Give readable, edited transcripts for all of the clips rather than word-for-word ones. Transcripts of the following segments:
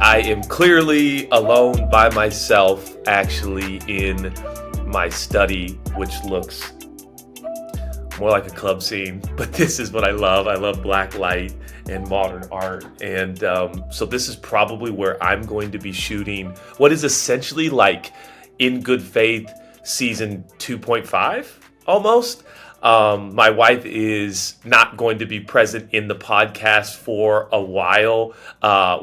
I am clearly alone by myself, actually, in my study, which looks more like a club scene. But this is what I love. I love black light and modern art. And so this is probably where I'm going to be shooting what is essentially like In Good Faith season 2.5 almost. My wife is not going to be present in the podcast for a while.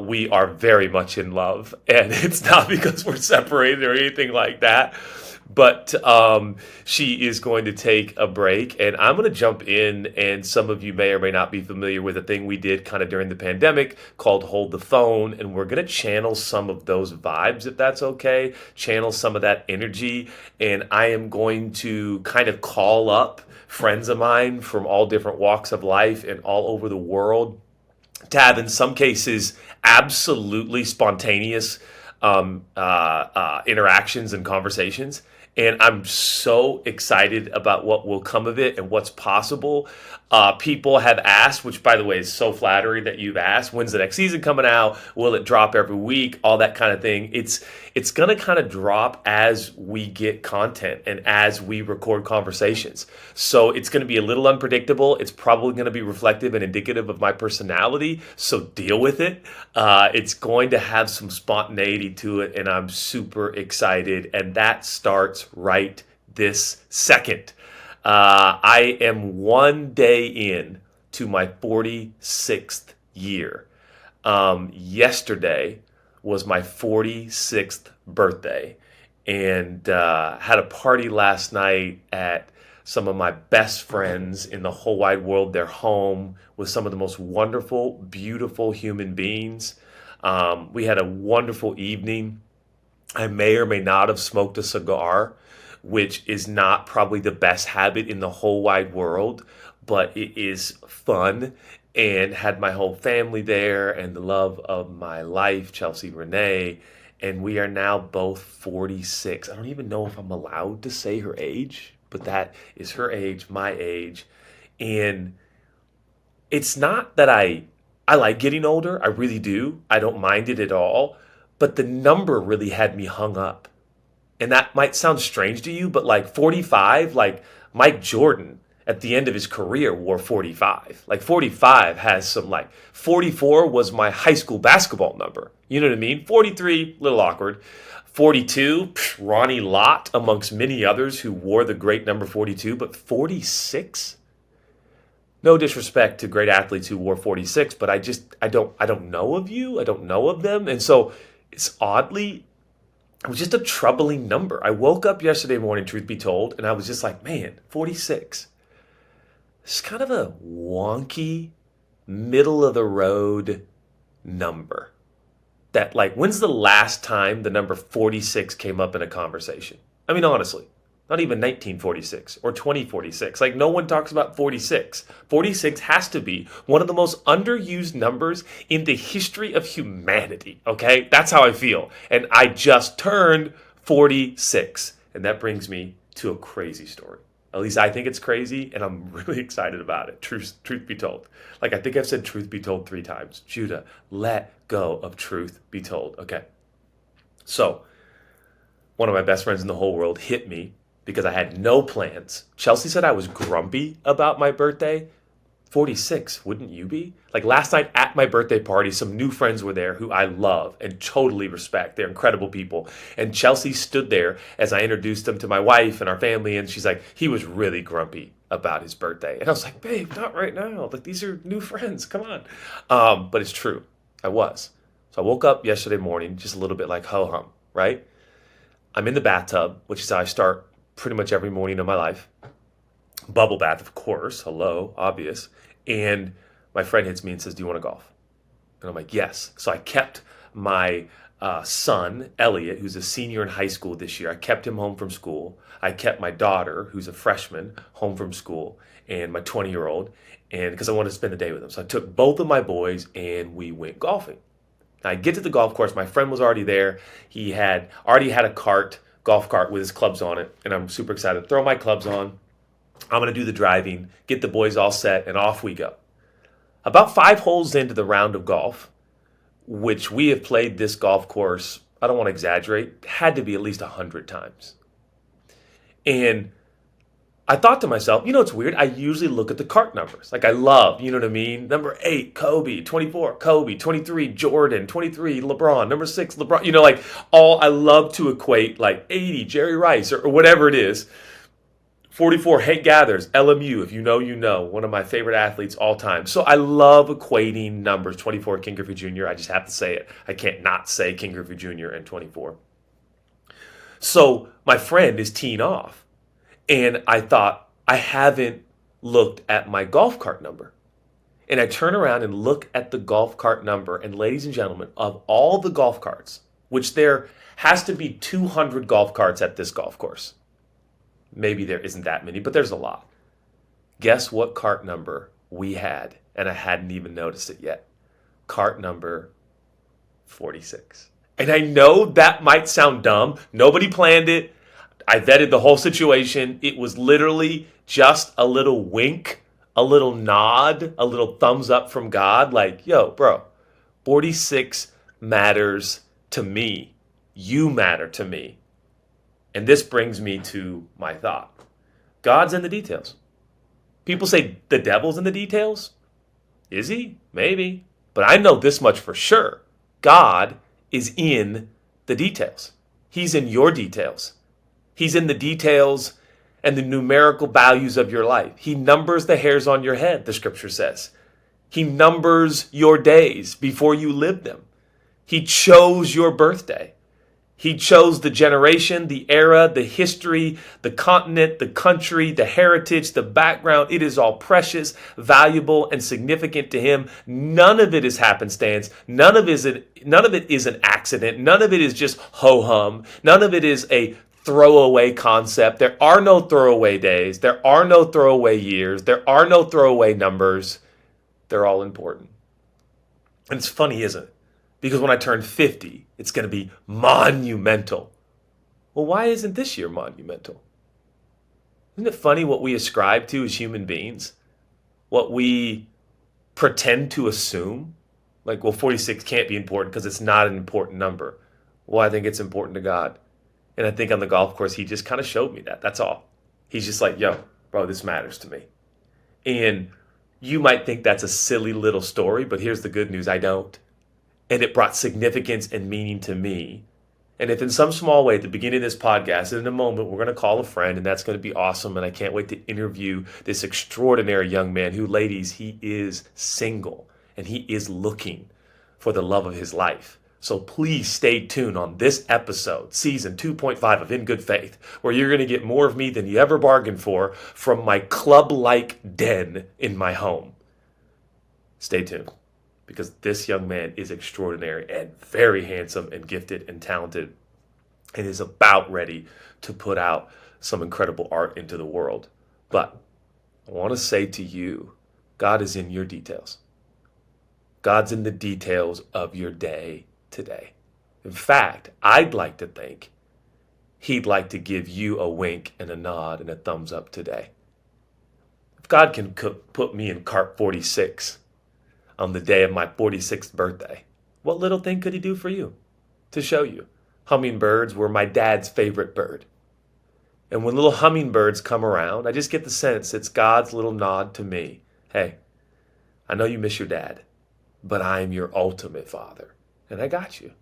We are very much in love, and it's not because we're separated or anything like that. But she is going to take a break, and I'm going to jump in. And some of you may or may not be familiar with a thing we did kind of during the pandemic called Hold the Phone. And we're going to channel some of those vibes, if that's okay, channel some of that energy. And I am going to kind of call up friends of mine from all different walks of life and all over the world to have, in some cases, absolutely spontaneous interactions and conversations. And I'm so excited about what will come of it and what's possible. People have asked, which by the way is so flattering that you've asked, when's the next season coming out? Will it drop every week? All that kind of thing. It's going to kind of drop as we get content and as we record conversations. So it's going to be a little unpredictable. It's probably going to be reflective and indicative of my personality. So deal with it. It's going to have some spontaneity to it, and I'm super excited. And that starts right this second. I am one day in to my 46th year. Yesterday was my 46th birthday, and had a party last night at some of my best friends in the whole wide world, their home, with some of the most wonderful, beautiful human beings. We had a wonderful evening. I may or may not have smoked a cigar, which is not probably the best habit in the whole wide world, but it is fun. And had my whole family there and the love of my life, Chelsea Renee, and we are now both 46. I don't even know if I'm allowed to say her age, but that is her age, my age. And it's not that I like getting older. I really do. I don't mind it at all. But the number really had me hung up. And that might sound strange to you, but like 45, like Mike Jordan at the end of his career wore 45. Like 45 has some, like 44 was my high school basketball number. You know what I mean? 43, a little awkward. 42, Ronnie Lott amongst many others who wore the great number 42, but 46? No disrespect to great athletes who wore 46, but I don't know of you. I don't know of them. And so it was just a troubling number. I woke up yesterday morning, truth be told, and I was just like, man, 46. It's kind of a wonky, middle of the road number. That, like, when's the last time the number 46 came up in a conversation? I mean, honestly, not even 1946 or 2046. Like, no one talks about 46. 46 has to be one of the most underused numbers in the history of humanity, okay? That's how I feel. And I just turned 46. And that brings me to a crazy story. At least I think it's crazy, and I'm really excited about it, truth be told. Like, I think I've said truth be told 3 times. Judah, let go of truth be told. Okay. So, one of my best friends in the whole world hit me because I had no plans. Chelsea said I was grumpy about my birthday. 46, wouldn't you be? Like last night at my birthday party, some new friends were there who I love and totally respect. They're incredible people. And Chelsea stood there as I introduced them to my wife and our family, and she's like, he was really grumpy about his birthday. And I was like, babe, not right now. Like, these are new friends. Come on. But it's true. I was. So I woke up yesterday morning just a little bit like ho-hum, right? I'm in the bathtub, which is how I start pretty much every morning of my life. Bubble bath, of course. Hello, obvious. And my friend hits me and says, do you want to golf? And I'm like, yes. So I kept my son, Elliot, who's a senior in high school this year. I kept him home from school. I kept my daughter, who's a freshman, home from school, and my 20-year-old, and because I wanted to spend the day with them. So I took both of my boys and we went golfing. Now I get to the golf course. My friend was already there. He had already had a golf cart with his clubs on it, and I'm super excited to throw my clubs on. I'm going to do the driving, get the boys all set, and off we go. About 5 holes into the round of golf, which we have played this golf course, I don't want to exaggerate, had to be at least 100 times. And I thought to myself, it's weird. I usually look at the cart numbers. Like I love, you know what I mean? Number 8, Kobe. 24, Kobe. 23, Jordan. 23, LeBron. Number 6, LeBron. I love to equate like 80, Jerry Rice or whatever it is. 44, Hank Gathers, LMU. If you know, you know. One of my favorite athletes all time. So I love equating numbers. 24, King Griffey Jr. I just have to say it. I can't not say King Griffey Jr. and 24. So my friend is teeing off. And I thought, I haven't looked at my golf cart number. And I turn around and look at the golf cart number. And ladies and gentlemen, of all the golf carts, which there has to be 200 golf carts at this golf course. Maybe there isn't that many, but there's a lot. Guess what cart number we had? And I hadn't even noticed it yet. Cart number 46. And I know that might sound dumb. Nobody planned it. I vetted the whole situation. It was literally just a little wink, a little nod, a little thumbs up from God. Like, yo, bro, 46 matters to me. You matter to me. And this brings me to my thought. God's in the details. People say the devil's in the details. Is he? Maybe. But I know this much for sure. God is in the details. He's in your details. He's in the details and the numerical values of your life. He numbers the hairs on your head, the scripture says. He numbers your days before you live them. He chose your birthday. He chose the generation, the era, the history, the continent, the country, the heritage, the background. It is all precious, valuable, and significant to him. None of it is happenstance. None of it is an accident. None of it is just ho-hum. None of it is a throwaway concept. There are no throwaway days. There are no throwaway years. There are no throwaway numbers. They're all important. And it's funny, isn't it? Because when I turn 50, it's going to be monumental. Well, why isn't this year monumental? Isn't it funny what we ascribe to as human beings? What we pretend to assume? Like, well, 46 can't be important because it's not an important number. Well, I think it's important to God. And I think on the golf course, he just kind of showed me that. That's all. He's just like, yo, bro, this matters to me. And you might think that's a silly little story, but here's the good news. I don't. And it brought significance and meaning to me. And if in some small way at the beginning of this podcast, in a moment, we're going to call a friend, and that's going to be awesome. And I can't wait to interview this extraordinary young man who, ladies, he is single and he is looking for the love of his life. So please stay tuned on this episode, season 2.5 of In Good Faith, where you're going to get more of me than you ever bargained for from my club-like den in my home. Stay tuned, because this young man is extraordinary and very handsome and gifted and talented and is about ready to put out some incredible art into the world. But I want to say to you, God is in your details. God's in the details of your day today. In fact, I'd like to think he'd like to give you a wink and a nod and a thumbs up today. If God can put me in cart 46 on the day of my 46th birthday, what little thing could he do for you? To show you, hummingbirds were my dad's favorite bird. And when little hummingbirds come around, I just get the sense it's God's little nod to me. Hey, I know you miss your dad, but I am your ultimate father, and I got you.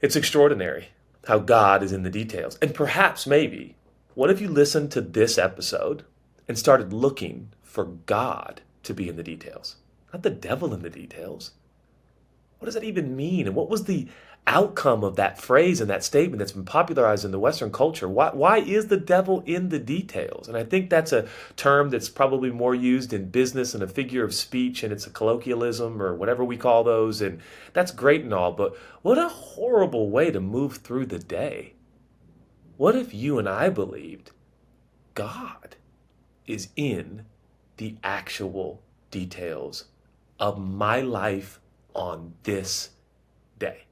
It's extraordinary how God is in the details. And perhaps, maybe, what if you listened to this episode and started looking for God to be in the details? Not the devil in the details. What does that even mean? And what was the outcome of that phrase and that statement that's been popularized in the Western culture? Why is the devil in the details? And I think that's a term that's probably more used in business and a figure of speech, and it's a colloquialism or whatever we call those. And that's great and all, but what a horrible way to move through the day. What if you and I believed God is in the actual details of my life on this day?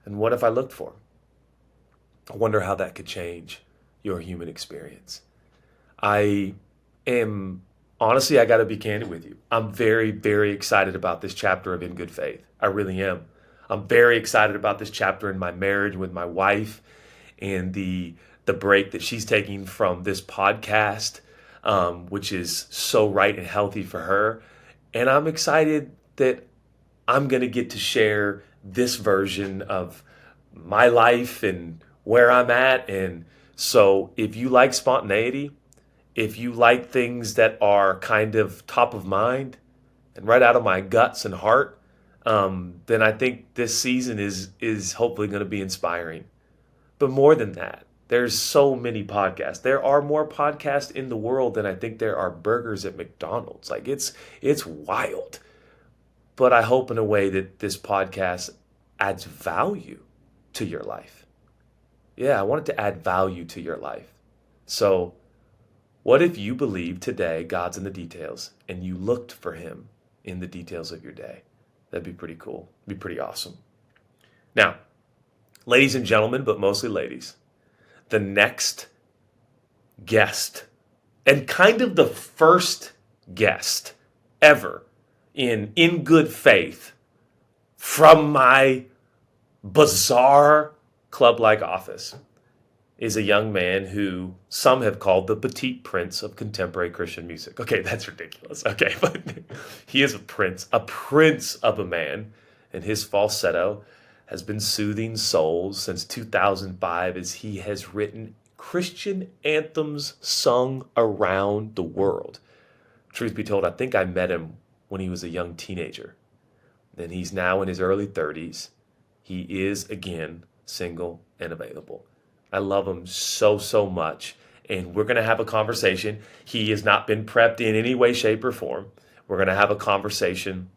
And what if I looked for him? I wonder how that could change your human experience. I am honestly, I got to be candid with you. I'm very, very excited about this chapter of In Good Faith. I really am. I'm very excited about this chapter in my marriage with my wife and the break that she's taking from this podcast, which is so right and healthy for her. And I'm excited that I'm going to get to share this version of my life and where I'm at. And so if you like spontaneity, if you like things that are kind of top of mind and right out of my guts and heart, then I think this season is hopefully going to be inspiring. But more than that, there's so many podcasts. There are more podcasts in the world than I think there are burgers at McDonald's. Like it's wild. But I hope in a way that this podcast adds value to your life. Yeah, I want it to add value to your life. So, what if you believe today God's in the details and you looked for him in the details of your day? That'd be pretty cool. It'd be pretty awesome. Now, ladies and gentlemen, but mostly ladies, the next guest, and kind of the first guest ever in good faith from my bizarre club-like office, is a young man who some have called the petite prince of contemporary Christian music. Okay, that's ridiculous. Okay, but he is a prince of a man, and his falsetto has been soothing souls since 2005 as he has written Christian anthems sung around the world. Truth be told, I think I met him when he was a young teenager. And he's now in his early 30s. He is, again, single and available. I love him so, so much. And we're going to have a conversation. He has not been prepped in any way, shape, or form. We're going to have a conversation.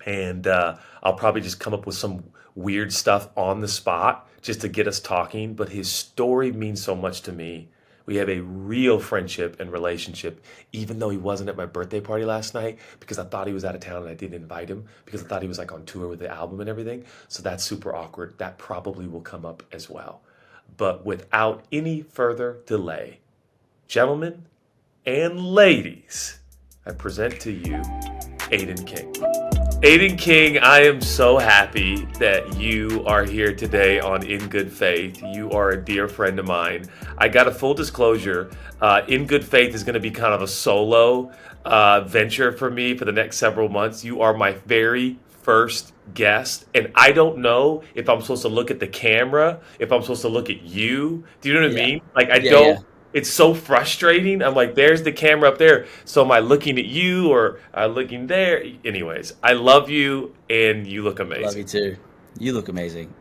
And I'll probably just come up with some weird stuff on the spot just to get us talking. But his story means so much to me. We have a real friendship and relationship, even though he wasn't at my birthday party last night because I thought he was out of town and I didn't invite him because I thought he was like on tour with the album and everything. So that's super awkward. That probably will come up as well. But without any further delay, gentlemen and ladies, I present to you Aodhan King. Aodhan King, I am so happy that you are here today on In Good Faith. You are a dear friend of mine. I got a full disclosure. In Good Faith is going to be kind of a solo venture for me for the next several months. You are my very first guest, and I don't know if I'm supposed to look at the camera, if I'm supposed to look at you. Do you know what I mean? Like, I don't. Yeah. It's so frustrating. I'm like, there's the camera up there. So am I looking at you or looking there? Anyways, I love you and you look amazing. Love you too. You look amazing.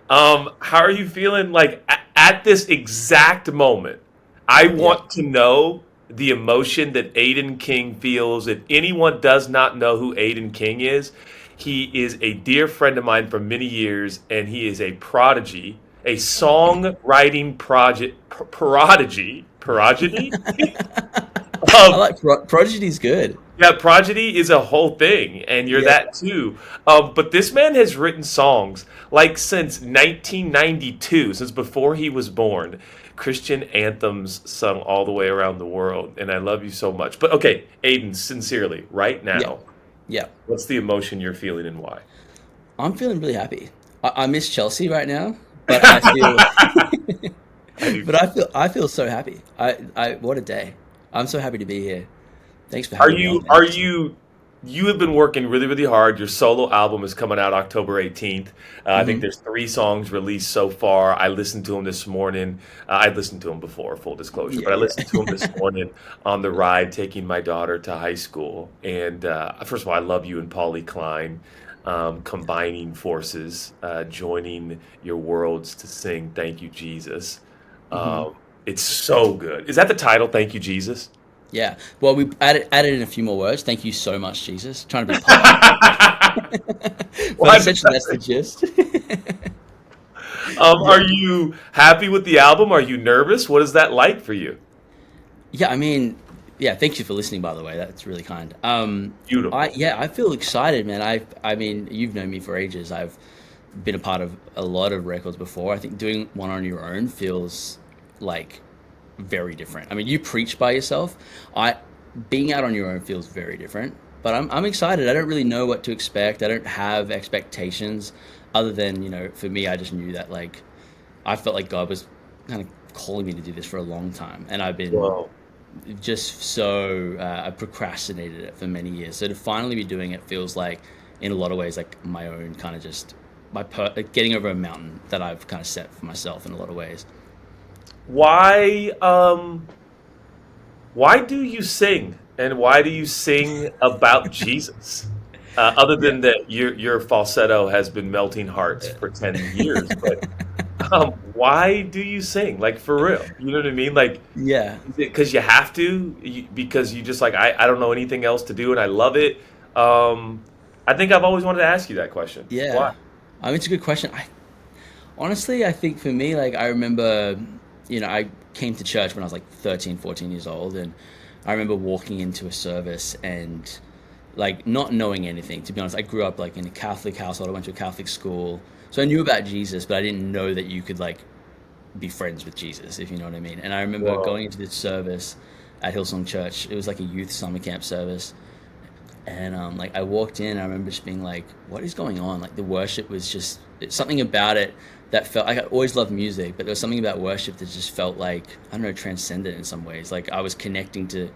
How are you feeling like at this exact moment? I want to know the emotion that Aodhan King feels. If anyone does not know who Aodhan King is, he is a dear friend of mine for many years and he is a prodigy. A songwriting prodigy. I like prodigy's good. Yeah, prodigy is a whole thing, and you're that too. But this man has written songs like since 1992, since before he was born. Christian anthems sung all the way around the world, and I love you so much. But okay, Aiden, sincerely, right now, what's the emotion you're feeling and why? I'm feeling really happy. I miss Chelsea right now. But I feel so happy. What a day. I'm so happy to be here. Thanks for having me. You have been working really, really hard. Your solo album is coming out October 18th. I think there's 3 songs released so far. I listened to them this morning. I'd listened to them before, full disclosure, but I listened to them this morning on the ride taking my daughter to high school. And first of all, I love you and Paulie Klein. Combining forces, joining your worlds to sing Thank You, Jesus. It's so good. Is that the title, Thank You, Jesus? Yeah. Well, we added in a few more words. Thank you so much, Jesus. Trying to be polite. But essentially, that's the gist. Are you happy with the album? Are you nervous? What is that like for you? Yeah, I mean... Yeah, thank you for listening, by the way. That's really kind. Beautiful. I feel excited, man. I mean, you've known me for ages. I've been a part of a lot of records before. I think doing one on your own feels like very different. I mean, you preach by yourself. being out on your own feels very different. But I'm excited. I don't really know what to expect. I don't have expectations other than, for me, I just knew that like I felt like God was kind of calling me to do this for a long time, and I've been Whoa. just so I procrastinated it for many years. So to finally be doing it feels like, in a lot of ways, like my own kind of just like getting over a mountain that I've kind of set for myself in a lot of ways. Why why do you sing, and why do you sing about Jesus? Other Yeah. than that, your falsetto has been melting hearts for 10 years, but why do you sing? Like for real, you know what I mean? Like, Yeah. is it because you have to? Because you just like I don't know anything else to do, and I love it. I think I've always wanted to ask you that question. Why? Yeah. I mean, it's a good question. Honestly, I think for me, like I remember, I came to church when I was like 13, 14 years old, and I remember walking into a service and like not knowing anything. To be honest, I grew up like in a Catholic household. I went to a Catholic school, so I knew about Jesus, but I didn't know that you could like be friends with Jesus, if you know what I mean. And I remember Whoa. going into this service at Hillsong Church. It was like a youth summer camp service, and like I walked in, I remember just being like, "What is going on?" Like the worship was just something about it that felt like I always loved music, but there was something about worship that just felt like I don't know, transcendent in some ways. Like I was connecting to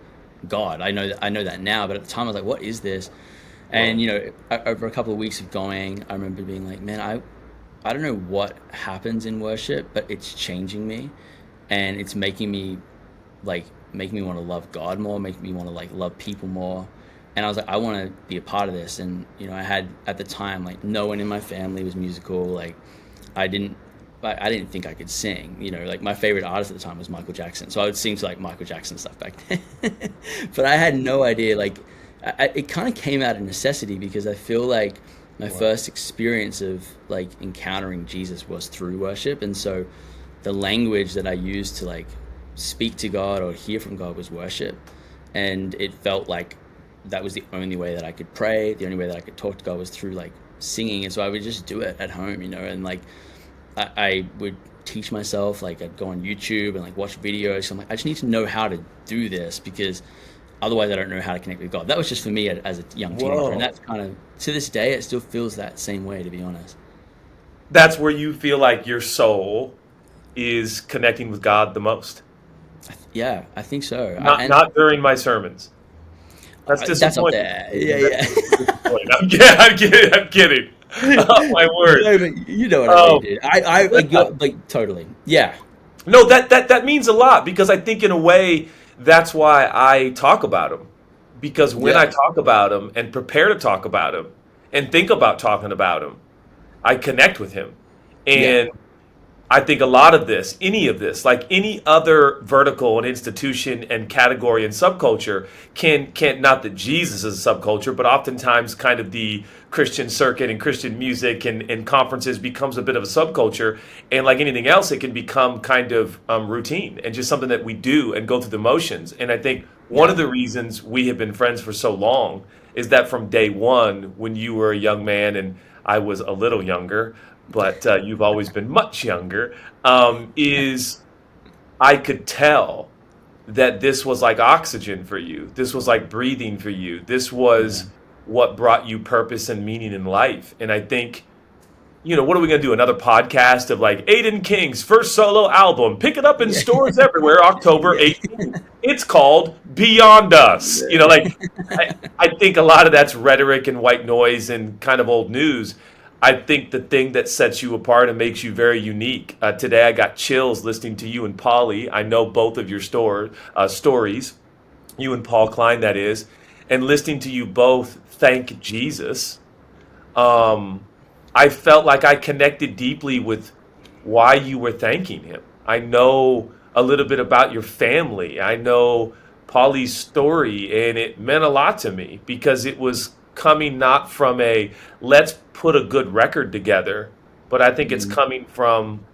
God. I know that now, but at the time I was like, "What is this?" And Whoa. over a couple of weeks of going, I remember being like, "Man, I don't know what happens in worship, but it's changing me, and it's making me want to love God more, making me want to like love people more." And I was like, I want to be a part of this. And I had at the time like no one in my family was musical. Like I didn't I didn't think I could sing. Like my favorite artist at the time was Michael Jackson, so I would sing to like Michael Jackson stuff back then. But I had no idea. Like it kind of came out of necessity because I feel like my Wow. first experience of like encountering Jesus was through worship, and so the language that I used to like speak to God or hear from God was worship, and it felt like that was the only way that I could pray. The only way that I could talk to God was through like singing, and so I would just do it at home, and like I would teach myself. Like I'd go on YouTube and like watch videos. So I'm like, I just need to know how to do this because otherwise I don't know how to connect with God. That was just for me as a young teenager, and Whoa. that's kind of to this day it still feels that same way, to be honest. That's where you feel like your soul is connecting with God the most. Yeah, I think so. And Not during my sermons. That's that's up disappointing. there. Yeah, That's yeah. super disappointing. I'm kidding. I'm kidding. Oh my word. No, but you know what I mean, Um, dude. I yeah. get like totally. Yeah, No, that means a lot because I think in a way that's why I talk about him. Because when I yeah, talk about him and prepare to talk about him and think about talking about him, I connect with him. yeah, And I think a lot of this, any of this, like any other vertical and institution and category and subculture, can't not that Jesus is a subculture, but oftentimes kind of the Christian circuit and Christian music and conferences becomes a bit of a subculture. And like anything else, it can become kind of routine and just something that we do and go through the motions. And I think one of yeah. the reasons we have been friends for so long is that from day one, when you were a young man and I was a little younger, but you've always been much younger, is I could tell that this was like oxygen for you. This was like breathing for you. This Yeah. was what brought you purpose and meaning in life. And I think, what are we going to do? Another podcast of like Aiden King's first solo album. Pick it up in Yeah. stores everywhere, October Yeah. 18th. It's called Beyond Us. Like I think a lot of that's rhetoric and white noise and kind of old news. I think the thing that sets you apart and makes you very unique. Today, I got chills listening to you and Polly. I know both of your stories, you and Paul Klein, that is, and listening to you both thank Jesus. Um, I felt like I connected deeply with why you were thanking him. I know a little bit about your family. I know Polly's story, and it meant a lot to me because it was coming not from a let's put a good record together, but I think it's Mm, coming from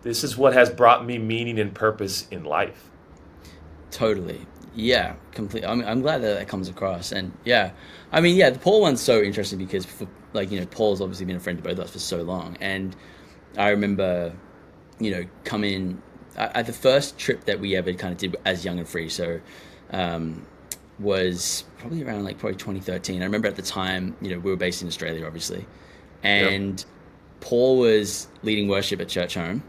this is what has brought me meaning and purpose in life. totally. Yeah, completely. I'm glad that that comes across. And yeah, I mean, yeah, the Paul one's so interesting because like, Paul's obviously been a friend to both of us for so long. And I remember, coming at the first trip that we ever kind of did as Young and Free. So, um, was probably around like probably 2013. I remember at the time, we were based in Australia, obviously, Yep. and Paul was leading worship at church home,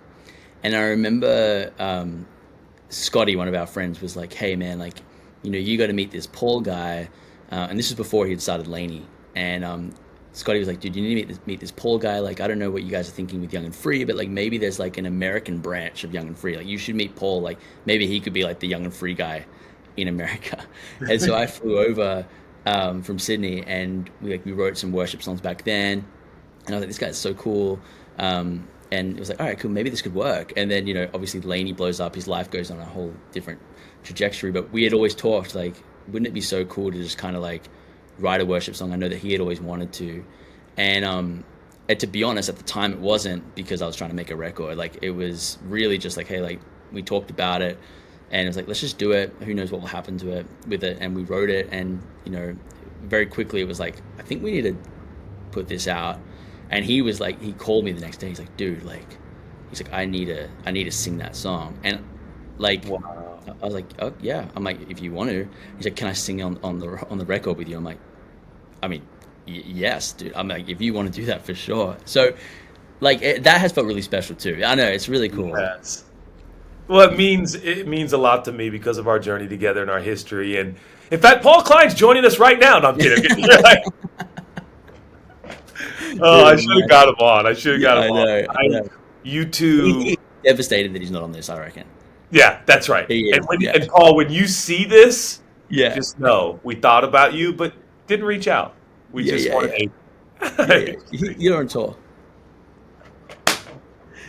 and I remember Scotty, one of our friends, was like, "Hey man, like, you got to meet this Paul guy," and this was before he had started Laney, and Scotty was like, "Dude, you need to meet this Paul guy. Like, I don't know what you guys are thinking with Young and Free, but like maybe there's like an American branch of Young and Free. Like, you should meet Paul. Like, maybe he could be like the Young and Free guy in America." And so I flew over from Sydney, and we wrote some worship songs back then, and I was like, "This guy's so cool." And it was like, all right, cool, maybe this could work. And then, obviously Laney blows up, his life goes on a whole different trajectory. But we had always talked, like, wouldn't it be so cool to just kind of like write a worship song? I know that he had always wanted to. And to be honest, at the time it wasn't because I was trying to make a record. Like, it was really just like, hey, like, we talked about it, and it was like, let's just do it. Who knows what will happen to it with it? And we wrote it, and, very quickly it was like, I think we need to put this out. And he was like, he called me the next day. He's like, dude, like, he's like, I need to sing that song. And like, Wow. I was like, oh yeah. I'm like, if you want to. He's like, can I sing on the record with you? I'm like, I mean, yes, dude. I'm like, if you want to do that, for sure. So, like, that has felt really special too. I know, it's really cool. Yes. Well, it means a lot to me because of our journey together and our history. And in fact, Paul Klein's joining us right now. No, I'm kidding. You're like, oh, I Dude, should have man. got him on. I should have got Yeah, him I on. know, I know. You two, He's devastated that he's not on this, I reckon. yeah, that's right. He And is, yeah. and Paul, when you see this, Yeah. just know we thought about you, but didn't reach out. We Yeah, just yeah, wanted yeah. Yeah, yeah. Aiden. You're on tour.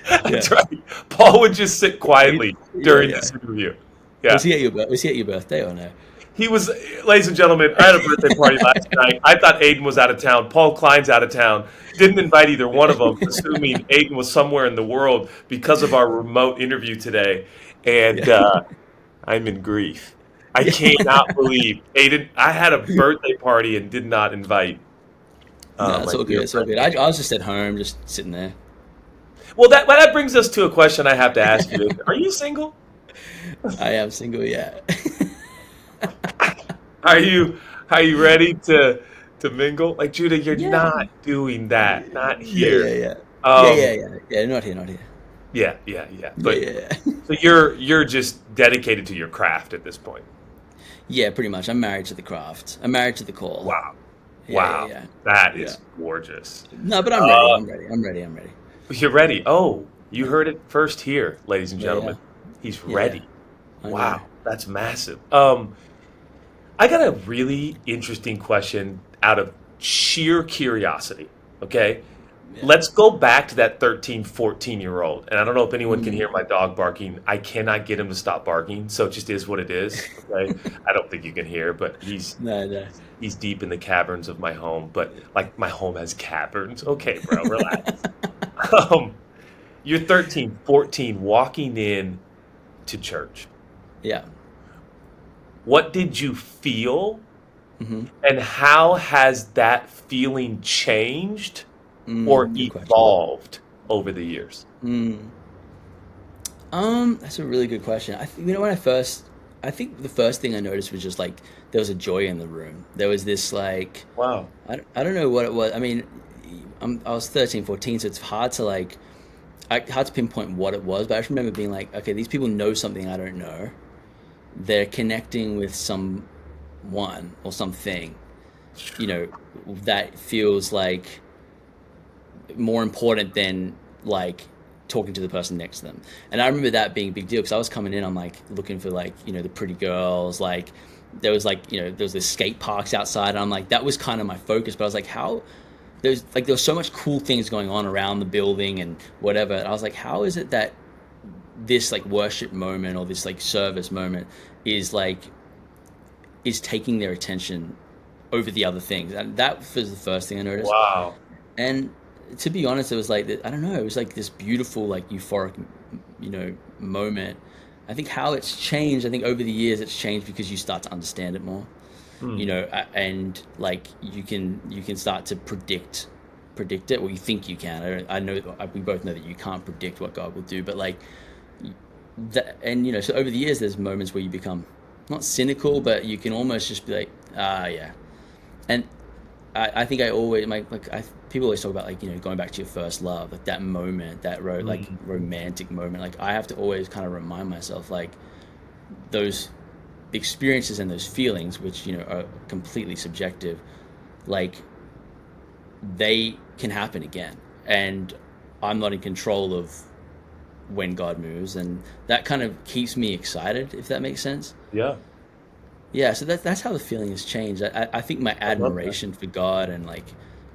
Yeah. That's right. Paul would just sit quietly Yeah, during yeah. this interview. Yeah. Was he at your birthday or no? He was, ladies and gentlemen, I had a birthday party last night. I thought Aiden was out of town. Paul Klein's out of town. Didn't invite either one of them, assuming Aiden was somewhere in the world because of our remote interview today. And Yeah. I'm in grief. I Yeah. cannot believe Aiden. I had a birthday party and did not invite No, it's my all good. dear It's all friend good. Aiden. I was just at home, just sitting there. Well, that brings us to a question I have to ask you. Are you single? I am single, yeah. Are you are you ready to mingle? Like Judah, you're Yeah. not doing that. Not Yeah, here. yeah, yeah. Yeah, Um, yeah, yeah. Yeah, not here, not here. yeah, yeah, yeah. Yeah, But yeah, yeah. so you're just dedicated to your craft at this point. Yeah, pretty much. I'm married to the craft. I'm married to the call. Wow. Yeah, yeah, Wow. yeah. That Yeah. is gorgeous. No, but I'm ready. Uh, I'm ready. I'm ready. I'm ready. you're ready. Oh, you heard it first here, ladies and Yeah, yeah. gentlemen. He's Yeah, yeah. ready. I know. Wow, that's massive. I got a really interesting question out of sheer curiosity. Okay. Yeah. Let's go back to that 13, 14-year-old. And I don't know if anyone can Mm. hear my dog barking. I cannot get him to stop barking, so it just is what it is. Okay. I don't think you can hear, but he's No, no. he's deep in the caverns of my home. But like my home has caverns. Okay, bro, relax. Um, you're 13, 14, walking in to church. Yeah. What did you feel, Hmm. and how has that feeling changed or Good question. evolved over the years? Mm. That's a really good question. I think the first thing I noticed was just like there was a joy in the room. There was this like, Wow. I don't know what it was. I mean, I was 13, 14, so it's hard to like, hard to pinpoint what it was. But I just remember being like, okay, these people know something I don't know. They're connecting with someone or something, you know, that feels like more important than like talking to the person next to them. And I remember that being a big deal because I was coming in, I'm like looking for like, the pretty girls, like there was like, there was this skate parks outside, and I'm like, that was kind of my focus. But I was like, how there was so much cool things going on around the building and whatever. And I was like, how is it that this like worship moment or this like service moment is taking their attention over the other things? And that was the first thing I noticed. Wow. And to be honest, it was like, I don't know, it was like this beautiful, like euphoric, moment. I think how it's changed, I think over the years it's changed because you start to understand it more, Hmm. and like you can start to predict it, or you think you can. I know we both know that you can't predict what God will do, but like that, and so over the years there's moments where you become not cynical, but you can almost just be like, yeah. And I think I always people always talk about like going back to your first love, like that moment, that like Mm. romantic moment. Like I have to always kind of remind myself like those experiences and those feelings, which are completely subjective, like they can happen again, and I'm not in control of when God moves, and that kind of keeps me excited, if that makes sense. Yeah, Yeah, so that's how the feeling has changed. I think my I love that. admiration for God and like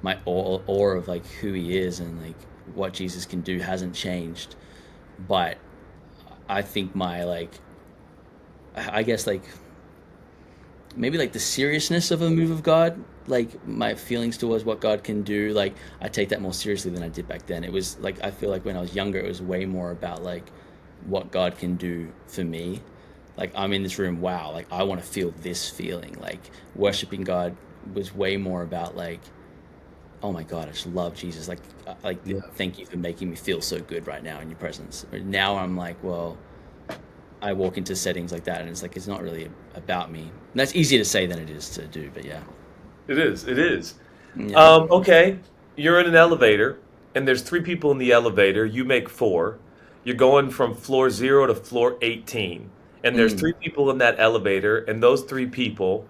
my awe of like who He is and like what Jesus can do hasn't changed, but I think my like I guess like maybe like the seriousness of a move of God, like my feelings towards what God can do, like I take that more seriously than I did back then. It was like I feel like when I was younger, it was way more about like what God can do for me. Like I'm in this room, wow, like I want to feel this feeling. Like worshiping God was way more about like, oh my God, I just love Jesus. Like Yeah. thank you for making me feel so good right now in your presence. Now I'm like, well, I walk into settings like that, and it's like it's not really about me. And that's easier to say than it is to do, but yeah, It is. It is. yeah, Okay, you're in an elevator, and there's three people in the elevator. You make four. You're going from floor 0 to floor 18, and there's mm, three people in that elevator, and those three people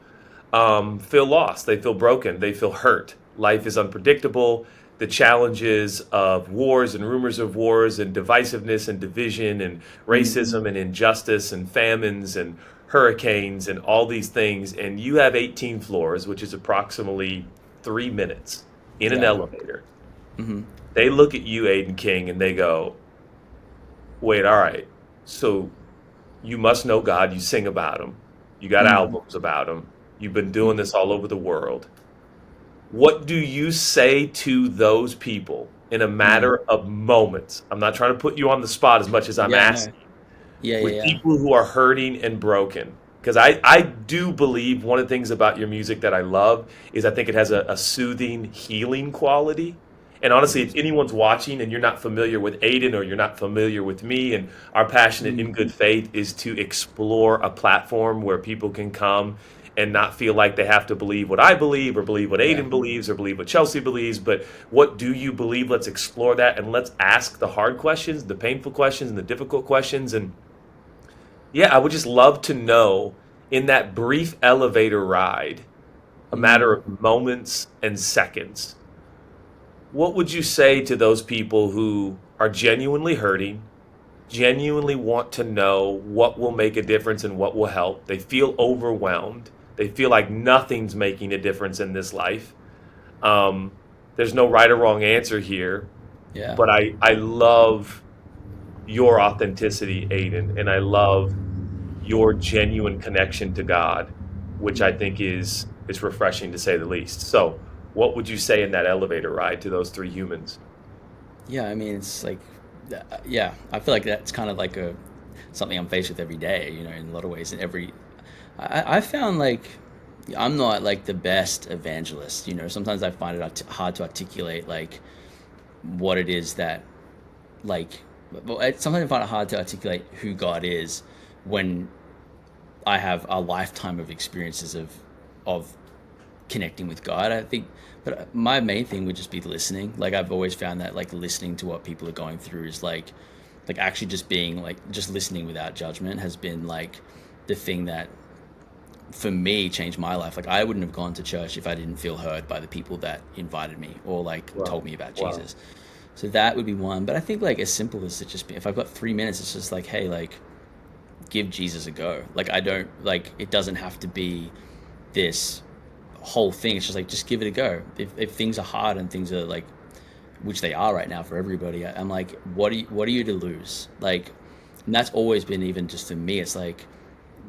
feel lost. They feel broken. They feel hurt. Life is unpredictable. The challenges of wars and rumors of wars and divisiveness and division and mm, racism and injustice and famines and hurricanes and all these things. And you have 18 floors, which is approximately 3 minutes in an yeah, elevator. mm-hmm, They look at you, Aiden King, and they go, wait, all right. So you must know God. You sing about him. You got mm, albums about him. You've been doing mm, this all over the world. What do you say to those people in a mm. matter of moments? I'm not trying to put you on the spot as much as I'm Yeah, no, asking. yeah, yeah, With yeah, people who are hurting and broken. Because I do believe one of the things about your music that I love is I think it has a soothing, healing quality. And honestly, if anyone's watching and you're not familiar with Aiden or you're not familiar with me, and our passionate in mm, good faith is to explore a platform where people can come and not feel like they have to believe what I believe or believe what yeah, Aiden believes or believe what Chelsea believes, but what do you believe? Let's explore that and let's ask the hard questions, the painful questions, and the difficult questions. And yeah, I would just love to know in that brief elevator ride, a matter mm, of moments and seconds, what would you say to those people who are genuinely hurting, genuinely want to know what will make a difference and what will help? They feel overwhelmed. They feel like nothing's making a difference in this life. Um, there's no right or wrong answer here, yeah, but I love your authenticity, Aiden, and I love your genuine connection to God, which I think is refreshing to say the least. So, what would you say in that elevator ride to those three humans? yeah. I mean, it's like, yeah, I feel like that's kind of like a something I'm faced with every day, in a lot of ways. And I found like I'm not like the best evangelist. Sometimes I find it hard to articulate like what it is that like. Sometimes I find it hard to articulate who God is when I have a lifetime of experiences of connecting with God. I think, but my main thing would just be listening. Like I've always found that like listening to what people are going through is like actually just being like just listening without judgment has been like the thing that for me changed my life. Like I wouldn't have gone to church if I didn't feel heard by the people that invited me or like Wow. told me about Wow. Jesus. So that would be one. But I think like as simple as it just be, if I've got 3 minutes, it's just like, hey, like give Jesus a go. Like I don't like it doesn't have to be this whole thing. It's just like just give it a go. If things are hard and things are like which they are right now for everybody, I'm like, what are you to lose? Like, and that's always been even just for me. It's like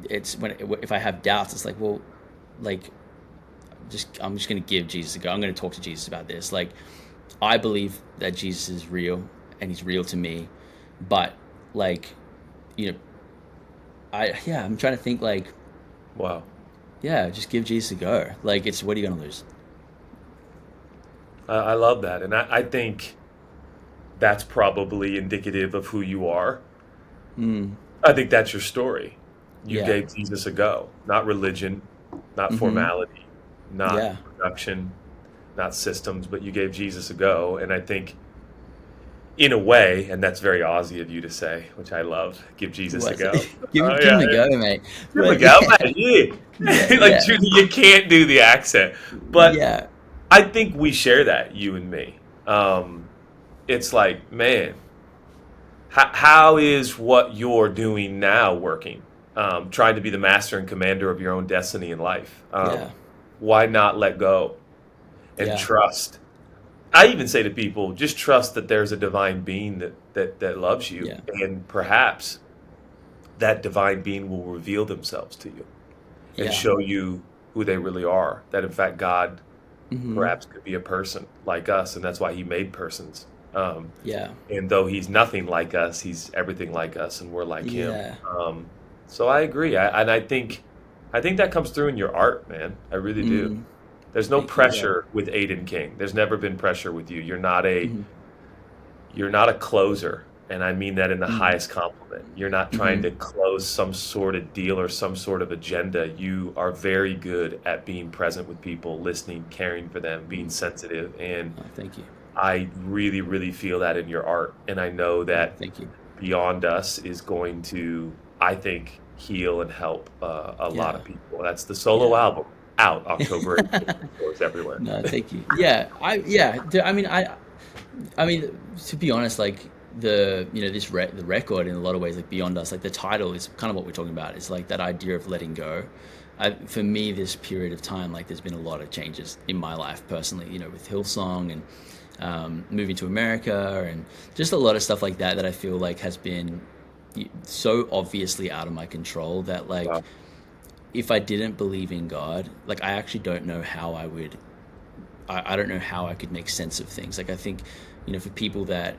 it's when if I have doubts, it's like well, like just I'm just gonna give Jesus a go. I'm gonna talk to Jesus about this. Like I believe that Jesus is real and he's real to me, but like you know I'm trying to think like Wow. yeah, just give Jesus a go. Like it's what are you gonna lose? I love that. And I think that's probably indicative of who you are. Mm, I think that's your story. You Yeah. gave Jesus a go, not religion, not Mm-hmm. formality, not Yeah. production, not systems, but you gave Jesus a go. And I think, in a way, and that's very Aussie of you to say, which I love, give Jesus a What? go. Give Yeah, him a go, mate. give him a But go, yeah, man. Yeah. yeah, Like, yeah, Judy, you can't do the accent. But yeah, I think we share that, you and me. It's like, man, how is what you're doing now working? Trying to be the master and commander of your own destiny in life. yeah, Why not let go and yeah, trust? I even say to people, just trust that there's a divine being that loves you, yeah, and perhaps that divine being will reveal themselves to you and yeah. show you who they really are. That in fact, God Mm-hmm. perhaps could be a person like us, and that's why He made persons. Yeah, And though He's nothing like us, He's everything like us, and we're like Him. yeah. So I agree, and I think that comes through in your art, man. I really do. Mm. There's no Thank you. Yeah. pressure with Aiden King. There's never been pressure with you. Mm-hmm. You're not a closer, and I mean that in the Mm. highest compliment. You're not trying Mm-hmm. to close some sort of deal or some sort of agenda. You are very good at being present with people, listening, caring for them, being sensitive, and Oh, thank you. I really, really feel that in your art. And I know Oh, that thank you. Beyond Us is going to, I think, heal and help a lot Yeah, of people. That's the solo yeah. album out October 18th. Stores everywhere. No, thank you. Yeah, I mean, I mean, to be honest, like the record in a lot of ways, like Beyond Us, like the title is kind of what we're talking about. It's like that idea of letting go. For me, this period of time, like there's been a lot of changes in my life personally. With Hillsong and moving to America and just a lot of stuff like that I feel like has been so obviously out of my control that like Wow. if I didn't believe in God, like I actually don't know how I would I don't know how I could make sense of things. Like I think, for people that,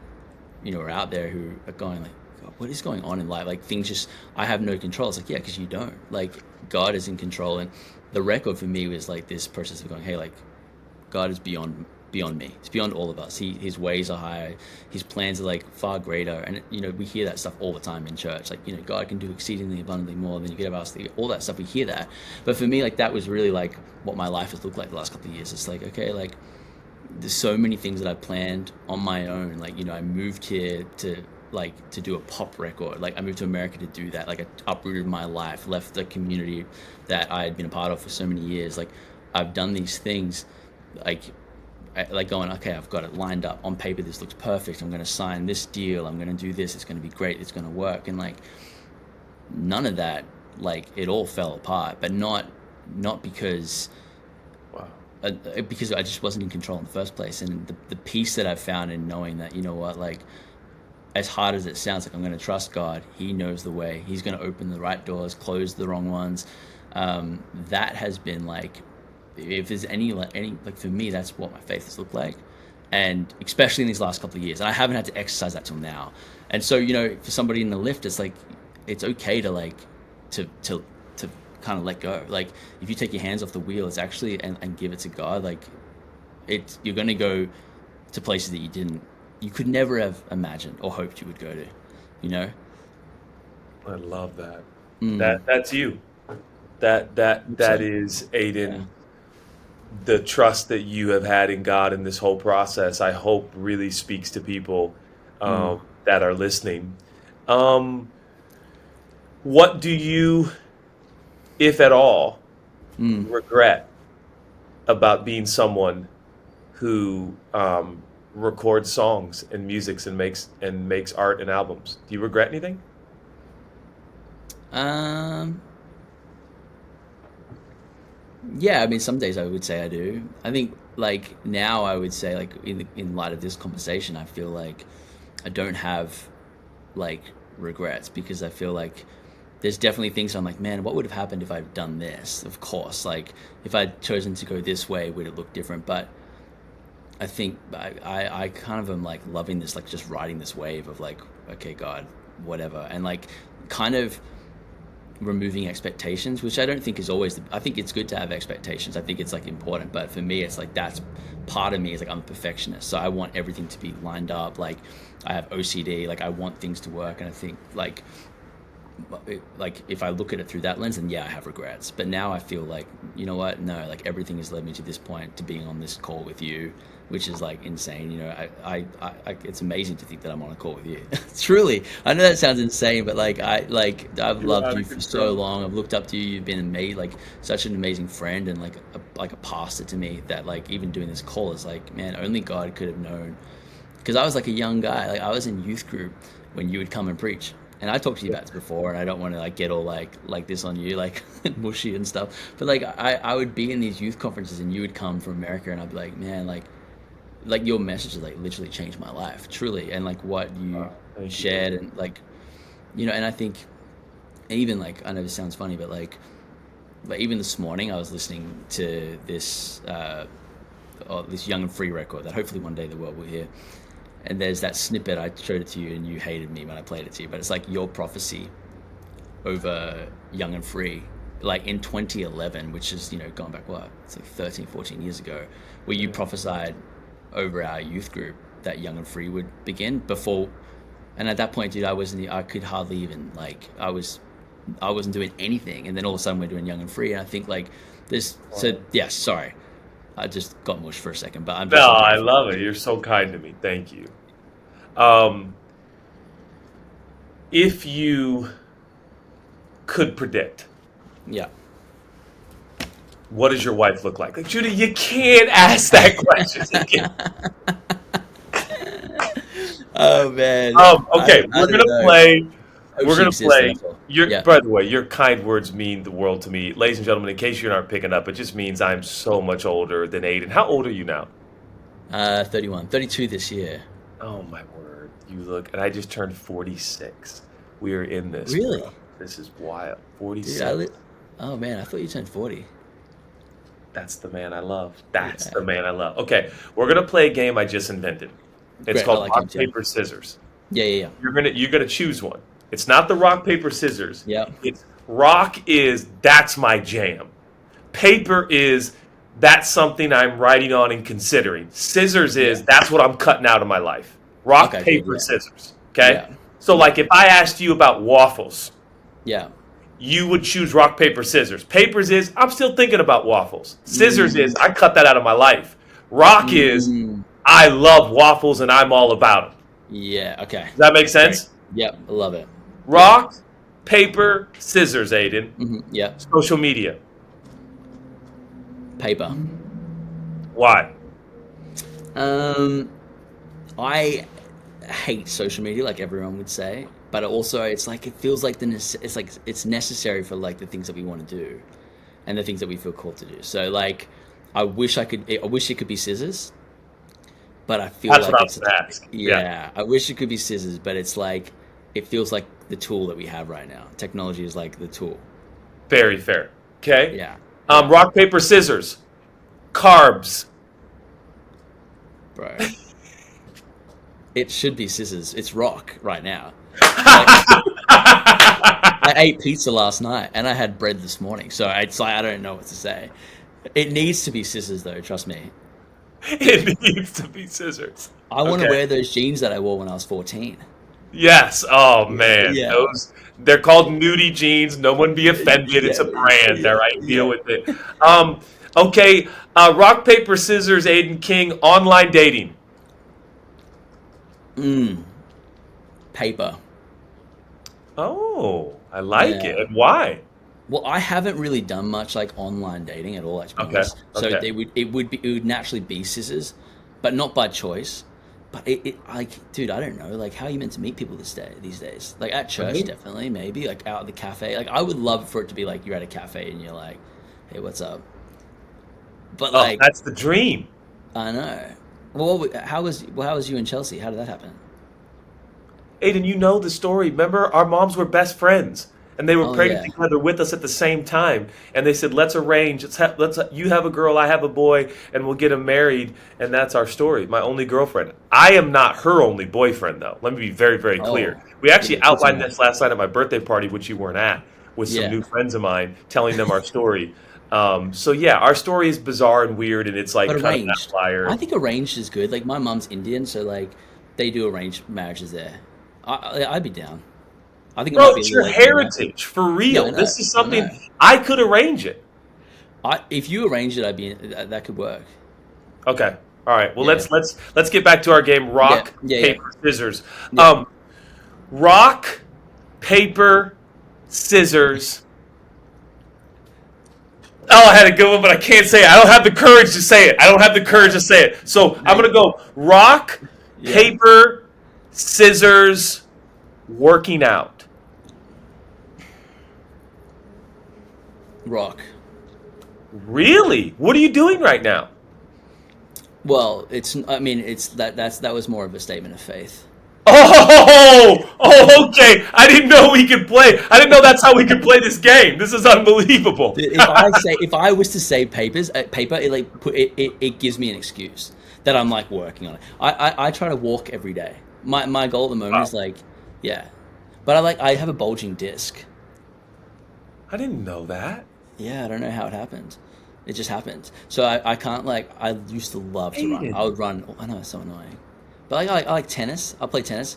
are out there who are going like, "God, what is going on in life? Like things just, I have no control." It's like, yeah, because you don't. Like God is in control. And the record for me was like this process of going, hey, like God is beyond me. It's beyond all of us. His ways are higher. His plans are like far greater. And we hear that stuff all the time in church. Like God can do exceedingly abundantly more than you could ever ask. All that stuff we hear that. But for me, like that was really like what my life has looked like the last couple of years. It's like, okay, like there's so many things that I planned on my own. Like I moved here to do a pop record. Like I moved to America to do that. Like I uprooted my life, left the community that I had been a part of for so many years. Like I've done these things, like going, okay, I've got it lined up on paper. This looks perfect. I'm going to sign this deal. I'm going to do this. It's going to be great. It's going to work. And like none of that, like it all fell apart. But not because Wow. because I just wasn't in control in the first place. And the peace that I've found in knowing that, what, like as hard as it sounds, like I'm going to trust God. He knows the way. He's going to open the right doors, close the wrong ones. That has been like, if there's any like for me, that's what my faith has looked like, and especially in these last couple of years. And I haven't had to exercise that till now. And so for somebody in the lift, it's like it's okay to like to kind of let go. Like if you take your hands off the wheel, it's actually and give it to God. Like you're going to go to places that you could never have imagined or hoped you would go to. You know. I love that. Mm, That's you. That so is yeah. Aiden. The trust that you have had in God in this whole process, I hope really speaks to people Mm, that are listening. Um, what do you, if at all, mm. regret about being someone who records songs and musics and makes art and albums? Do you regret anything? Um. Yeah, I mean, some days I would say I do. I think like now I would say like in light of this conversation, I feel like I don't have like regrets because I feel like there's definitely things I'm like, man, what would have happened if I'd done this? Of course, like if I'd chosen to go this way, would it look different? But I think I kind of am like loving this, like just riding this wave of like, okay, God, whatever, and like kind of removing expectations, which I don't think is always I think it's good to have expectations. I think it's like important, but for me it's like that's part of me is like I'm a perfectionist, so I want everything to be lined up. Like I have OCD, like I want things to work, and I think like like if I look at it through that lens, then yeah, I have regrets. But now I feel like, you know what? No, like everything has led me to this point, to being on this call with you, which is like insane. You know, it's amazing to think that I'm on a call with you. Truly, I know that sounds insane, but I've You're loved out you of for so control. long. I've looked up to you. You've been amazing, like such an amazing friend, and like a pastor to me. That like even doing this call is like, man, only God could have known. Because I was like a young guy, like I was in youth group when you would come and preach. And I talked to you about this before, and I don't want to like get all like this on you, like mushy and stuff. But like I would be in these youth conferences, and you would come from America, and I'd be like, man, like your message has like literally changed my life, truly. And like what you Thank you, shared, brother. and like, you know, and I think even like, I know this sounds funny, but like even this morning I was listening to this Young and Free record that hopefully one day the world will hear. And there's that snippet, I showed it to you and you hated me when I played it to you, but it's like your prophecy over Young and Free, like in 2011, which is, you know, gone back, what, it's like 13, 14 years ago, where you Yeah. prophesied over our youth group that Young and Free would begin before. And at that point, dude, I could hardly even, like, I wasn't doing anything. And then all of a sudden we're doing Young and Free. And I think like this, so Wow. yeah, sorry. I just got mush for a second, but I'm No, just so I grateful. love it. You're so kind to me. Thank you. Um, if you could predict, Yeah. what does your wife look like? Like, Judy, you can't ask that question. Oh man, Okay, I we're don't gonna know. play. Hope We're she gonna exists. play. That's all. Your, Yeah. by the way, your kind words mean the world to me, ladies and gentlemen. In case you're not picking up, it just means I'm so much older than Aiden. How old are you now? 31, 32 this year. Oh my word, you look, and I just turned 46. We are in this, bro. Really, This is wild. dude. 46. Oh man, I thought you turned 40. That's the man I love. That's the Yeah. man I love. Okay, we're gonna play a game I just invented. It's Great. I called like him rock too. paper scissors. Yeah, yeah, yeah. You're gonna choose one. It's not the rock paper scissors. Yeah. It's rock is that's my jam. Paper is that's something I'm writing on and considering. Scissors Yeah. is that's what I'm cutting out of my life. Rock, Okay, good. paper, Yeah. scissors. Okay? Yeah. So Yeah. like if I asked you about waffles, Yeah. you would choose rock, paper, scissors. Papers is I'm still thinking about waffles. Scissors is Mm, I cut that out of my life. Rock is mm, I love waffles and I'm all about them. yeah. Okay. Does that make Great. sense? Yep. I love it. Yeah. Rock, paper, scissors, Aiden. Yep. Social media. Paper. Why? Um, I hate social media, like everyone would say, but also it's like it feels like it's like it's necessary for like the things that we want to do, and the things that we feel called to do. So like, I wish it could be scissors, but I feel That's what like I was going to ask. Yeah, yeah, I wish it could be scissors, but it's like it feels like the tool that we have right now. Technology is like the tool. very fair. Okay. Yeah, yeah, Rock, paper, scissors. Carbs. bro. It should be scissors. It's rock right now. Like I ate pizza last night and I had bread this morning, so it's like I don't know what to say. It needs to be scissors though, trust me. It needs to be scissors. I want to Okay. wear those jeans that I wore when I was 14. Yes. Oh Yeah, man, yeah, those they're called nudie jeans. No one be offended. It's yeah, a brand. All yeah, right, deal yeah. with it. Okay. Rock, paper, scissors. Aiden King. Online dating. Mm, paper. Oh, I like Yeah. it. Why? Well, I haven't really done much like online dating at all, to be Okay. honest. So Okay. it would naturally be scissors, but not by choice. But it like, dude, I don't know. Like, how are you meant to meet people these days? Like at church, Right? definitely, maybe. Like out at the cafe. Like I would love for it to be like you're at a cafe and you're like, hey, what's up? But Oh, like, that's the dream. I know. Well, how was you in Chelsea? How did that happen? Aiden, you know the story. Remember, our moms were best friends, and they were Oh praying yeah, together with us at the same time. And they said, "Let's arrange. You have a girl, I have a boy, and we'll get them married." And that's our story. My only girlfriend. I am not her only boyfriend, though. Let me be very, very clear. oh, We actually good to outlined know. this last night at my birthday party, which you weren't at, with some Yeah, new friends of mine, telling them our story. So yeah, our story is bizarre and weird, and it's but like kind of an arranged. I outlier. think arranged is good. Like my mom's Indian, so like they do arranged marriages there. I'd be down. I think it Bro, might be a it's little your late for me now. heritage, for Yeah, I real. know. This is I something know. I could arrange it. If you arranged it, that could work. Okay. All right. Well, Yeah. let's get back to our game. Yeah. Rock, Yeah. Yeah. paper, scissors. Yeah. Rock, paper, scissors. Oh, I had a good one, but I can't say it. I don't have the courage to say it. I don't have the courage to say it. So I'm gonna go rock, Yeah. paper, scissors, working out. Rock. Really? What are you doing right now? Well, it's. I mean, it's that was more of a statement of faith. Oh, okay. I didn't know we could play. I didn't know that's how we could play this game. This is unbelievable. Dude, if I was to say paper, it like it gives me an excuse that I'm like working on it. I try to walk every day. My goal at the moment Wow. is like, yeah, but I have a bulging disc. I didn't know that. Yeah, I don't know how it happened. It just happened. So I can't like. I used to love to run. Aiden. I would run. Oh, I know it's so annoying, but I like tennis. I play tennis,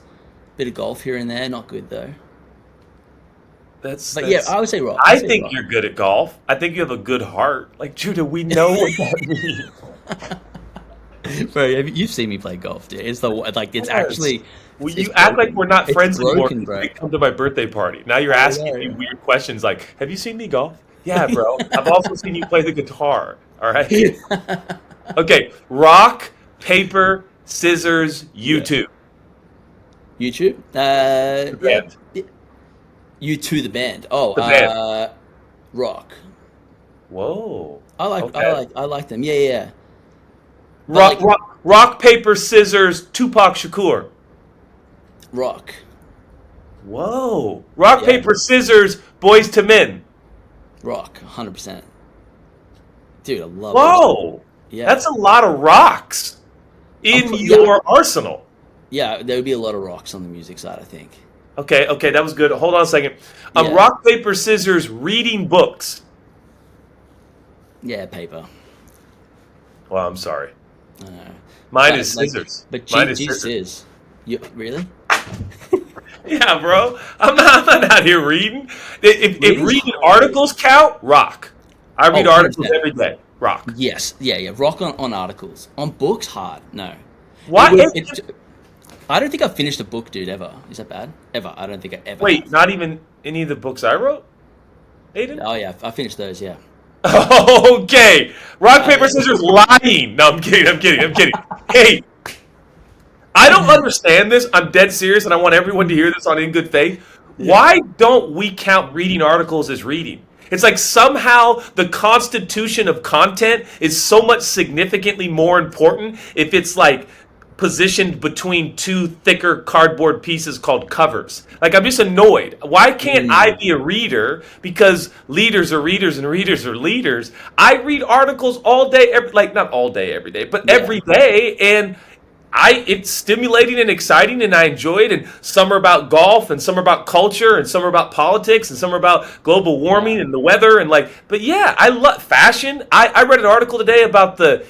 bit of golf here and there. Not good though. That's But yeah, that's. I would say rock. I I say think rock. you're good at golf. I think you have a good heart. Like Judah, we know what that means. Bro, you've seen me play golf, dude. It's it's Yes. actually Well, it's you act like broken. we're not It's friends anymore broken, because you bro. didn't come to my birthday party. Now you're I asking me know. weird questions like, "Have you seen me golf?" Yeah, bro. I've also seen you play the guitar. All right. Okay. Rock, paper, scissors, Yeah. YouTube. YouTube. The Yeah. band. U2 the band. Oh, The band. rock. Whoa. I Okay. like them. Yeah, yeah. Yeah. But Rock, like rock, paper, scissors, Tupac Shakur. rock. Whoa. Rock, Yeah, paper, scissors, Boys to Men. rock. 100%. Dude, I love those. Whoa. Yeah. That's a lot of rocks in Yeah, your arsenal. yeah. There would be a lot of rocks on the music side, I think. Okay, that was good. Hold on a second. Yeah. Rock, paper, scissors, reading books. Yeah, paper. Well, I'm sorry. I know. Mine But is like, scissors. but Mine is Jesus scissors. is. You really? Yeah, bro. I'm not out here reading. If Reading's reading hard. articles count, rock. I Oh, read articles 100%. every day. Rock. Yes. Yeah, yeah. Rock on articles. On books, hard. No. Why? I don't think I've finished a book, dude, ever. Is that bad? Ever. I don't think I ever Wait, have. not even any of the books I wrote, Aiden? Oh, yeah. I finished those, yeah. Okay. Rock, paper, Yeah. scissors, lying. No, I'm kidding. Hey, I don't understand this. I'm dead serious, and I want everyone to hear this on In Good Faith. Yeah. Why don't we count reading articles as reading? It's like somehow the constitution of content is so much significantly more important if it's like positioned between two thicker cardboard pieces called covers. Like, I'm just annoyed. Why can't I be a reader? Because leaders are readers and readers are leaders. I read articles all day, like not all day every day, but Yeah. every day, and it's stimulating and exciting, and I enjoy it. And some are about golf, and some are about culture, and some are about politics, and some are about global warming Yeah. and the weather, and like. But yeah, I love fashion. I read an article today about the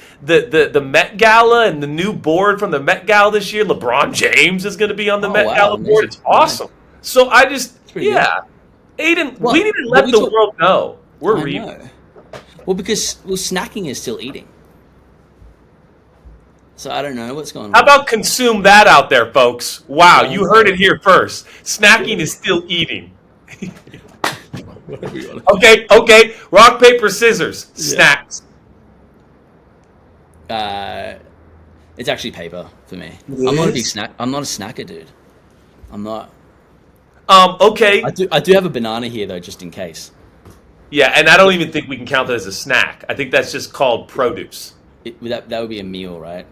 Met Gala and the new board from the Met Gala this year. LeBron James is going to be on the Oh, Met wow. Gala board. Amazing. It's awesome. So I just It's pretty good. yeah, Aiden, Well, we need to but let we the talk. world know we're I reading. know. Well, because snacking is still eating. So I don't know what's going How on. about consume that out there, folks? Wow, I you heard know. it here first. Snacking is still eating. What are we on? Okay. Rock, paper, scissors. Yeah. Snacks. It's actually paper for me. It I'm not a big is? snack. I'm not a snacker, dude. I'm not. Okay. I do have a banana here though, just in case. Yeah, and I don't even think we can count that as a snack. I think that's just called produce. That would be a meal, right?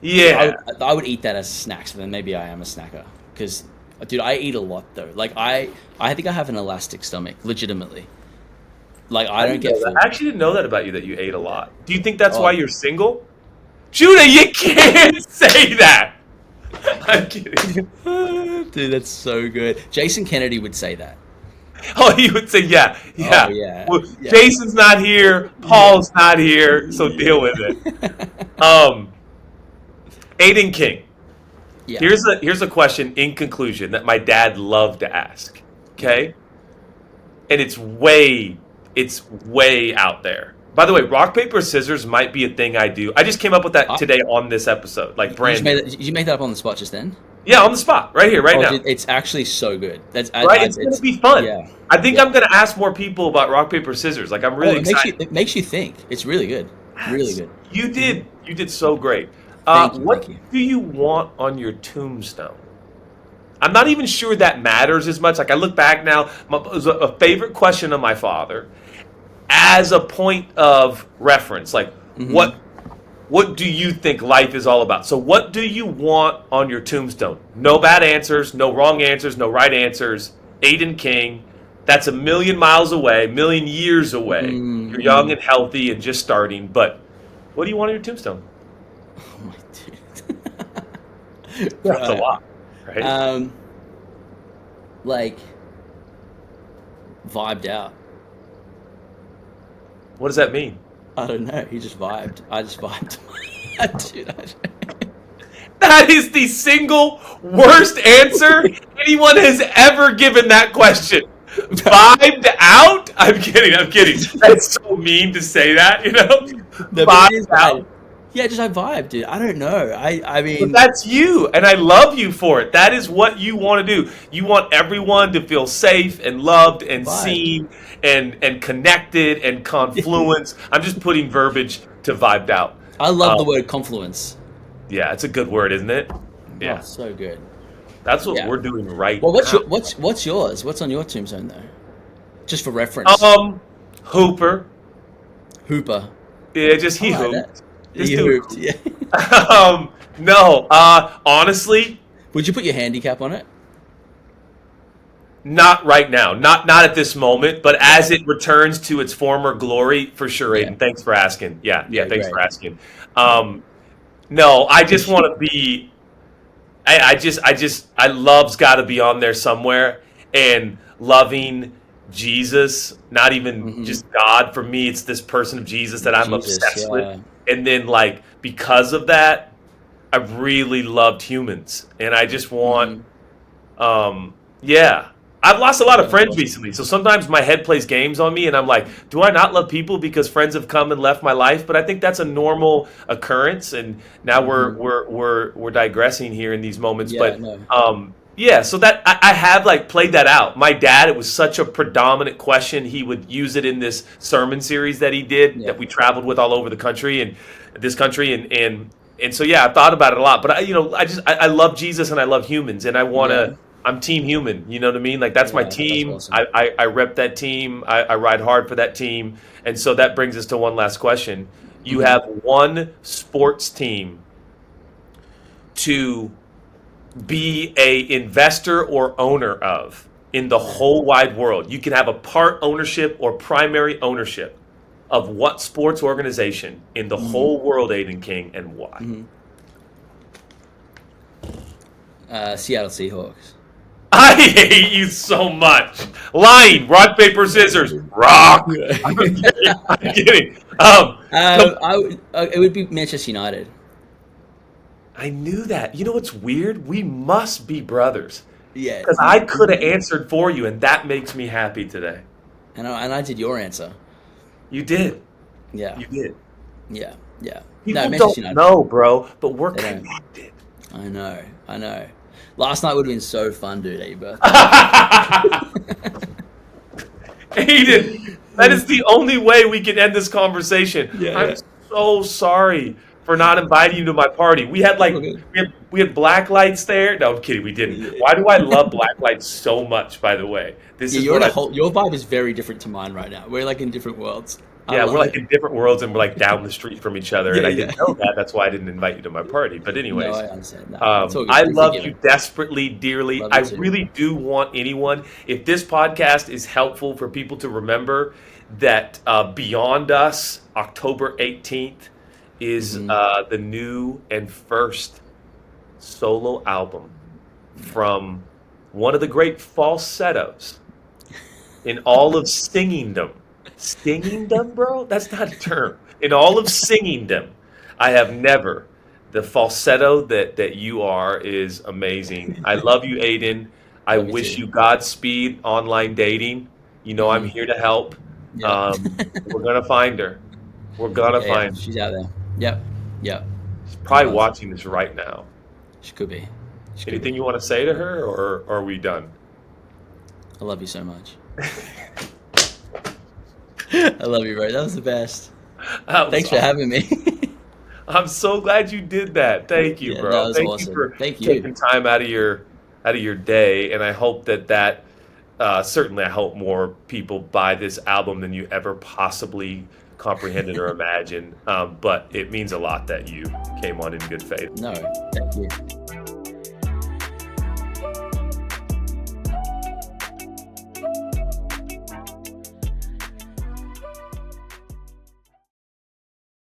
Yeah. I would eat that as snacks, but then maybe I am a snacker. Because, dude, I eat a lot though. Like I think I have an elastic stomach, legitimately. Like I don't get didn't know full. that. I actually didn't know that about you, that you ate a lot. Do you think that's why Oh, you're single? Judah, you can't say that. I'm kidding. dude, that's so good. Jason Kennedy would say that. Oh, he would say, yeah. Oh yeah, Well, yeah. Jason's not here. Paul's not here, so deal with it. Aiden King. Yeah. Here's a question in conclusion that my dad loved to ask. Okay, and it's way out there. By the way, rock paper scissors might be a thing I do. I just came up with that I, today on this episode, like you just brand made new. that, did you make that up on the spot just then? Yeah, on the spot, right here, right Oh, now. dude, it's actually so good. Right, it's gonna be fun. Yeah, I think yeah. I'm gonna ask more people about rock paper scissors. Like I'm Oh, really excited. it makes you think. It's really good. Really Yes, good. Hmm. you did so great. Thank What you. do you want on your tombstone? I'm not even sure that matters as much. Like I look back now, it was a favorite question of my father as a point of reference. Like Hmm. what do you think life is all about? So what do you want on your tombstone? No bad answers, no wrong answers, no right answers. Aiden King, that's a million miles away, million years away. You're young Mm-hmm. and healthy and just starting, but what do you want on your tombstone? Oh my dude. Yeah, it's a Right. lot, right? Um, like vibed out. What does that mean? I don't know. He just vibed. I just vibed. Dude, That is the single worst answer anyone has ever given that question. Vibed out? I'm kidding. I'm kidding. That's so mean to say that, you know? no, but it Vibed is. out. Yeah, just I vibe, dude. I don't know. I But mean, that's you, and I love you for it. That is what you want to do. You want everyone to feel safe and loved and vibed. seen and connected and confluence. I'm just putting verbiage to vibed out. I love the Um, word confluence. yeah, it's a good word, isn't it? Oh, Yeah, so good. that's what Yeah. we're doing right Well, now. what's yours? What's on your tombstone though? Just for reference. Um, Hooper. Hooper. Yeah, just I he like that. hooped. This You dude hooped. hooped. Yeah. No. Honestly, Would you put your handicap on it? not right now. Not at this moment. But as Right. it returns to its former glory, for sure, Yeah. Aiden. Thanks for asking. Yeah, yeah. Yeah. Thanks for Great. asking. Yeah. No, I just want to be. I love's got to be on there somewhere, and loving Jesus, not even Hmm. just God. For me, it's this person of Jesus that I'm Jesus. obsessed with, Yeah. and then like because of that, I've really loved humans, and I just want, Hmm. yeah. I've lost a lot of That's friends awesome. recently, so sometimes my head plays games on me, and I'm like, do I not love people because friends have come and left my life? But I think that's a normal occurrence, and now we're Hmm. we're we're we're digressing here in these moments. Yeah. But No. yeah, so that I have like played that out. My dad, it was such a predominant question. He would use it in this sermon series that he did Yeah. that we traveled with all over the country and this country and so yeah, I thought about it a lot. But I love Jesus and I love humans and I want Yeah. to. I'm team human. You know what I mean? Like that's my Yeah. That's team. awesome. I rep that team. I ride hard for that team. And so that brings us to one last question. You Hmm. have one sports team to be a investor or owner of in the whole wide world. You can have a part ownership or primary ownership of what sports organization in the Hmm. whole world, Aiden King, and why? Hmm. Seattle Seahawks. I hate you so much. Lying, rock, paper, scissors, rock. I'm kidding. I'm kidding. Come. It would be Manchester United. I knew that. You know what's weird? We must be brothers Yeah, because I could have answered for you, and that makes me happy today. and I did your answer. You did. Yeah, You did. yeah, yeah. No, People Manchester don't United. know, bro, but we're They don't. connected. I know, I know. Last night would have been so fun, dude, at your birthday. Aiden, that is the only way we can end this conversation. Yeah, I'm yeah. so sorry for not inviting you to my party. We had It's all like good. we had black lights there. No, I'm kidding. We didn't. Yeah, Why do I love black lights so much? By the way, this yeah, is you're in what a I. whole. Your vibe is very different to mine right now. We're like in different worlds. I Yeah, we're love like it. in different worlds and we're like down the street from each other. And Yeah, I yeah. didn't know that. That's why I didn't invite you to my party. But No, anyways, I understand. No, it's all good. I You're love you forgiven. desperately, dearly. Love I you too. really do want anyone, if this podcast is helpful for people to remember that Beyond Us, October 18th, is Hmm. the new and first solo album from one of the great falsettos in all of singingdom. Singingdom, bro? That's not a term. In all of singingdom, I have never. The falsetto that you are is amazing. I love you, Aiden. I Love you wish too. you Godspeed online dating. You know I'm Hmm. here to help. Yep. We're gonna find her. We're gonna Yeah, yeah, find her. she's out there. Yep, yep. She's She probably was. watching this right now. She could be. She could Anything be. you want to say to her, or are we done? I love you so much. I love you, bro. That was the best. That was Thanks for awesome. having me. I'm so glad you did that. Thank you, Yeah, that bro. was Thank you awesome. for Thank you. taking time out of your day, and I hope that certainly I hope more people buy this album than you ever possibly comprehended or imagined. But it means a lot that you came on in good faith. No, thank you.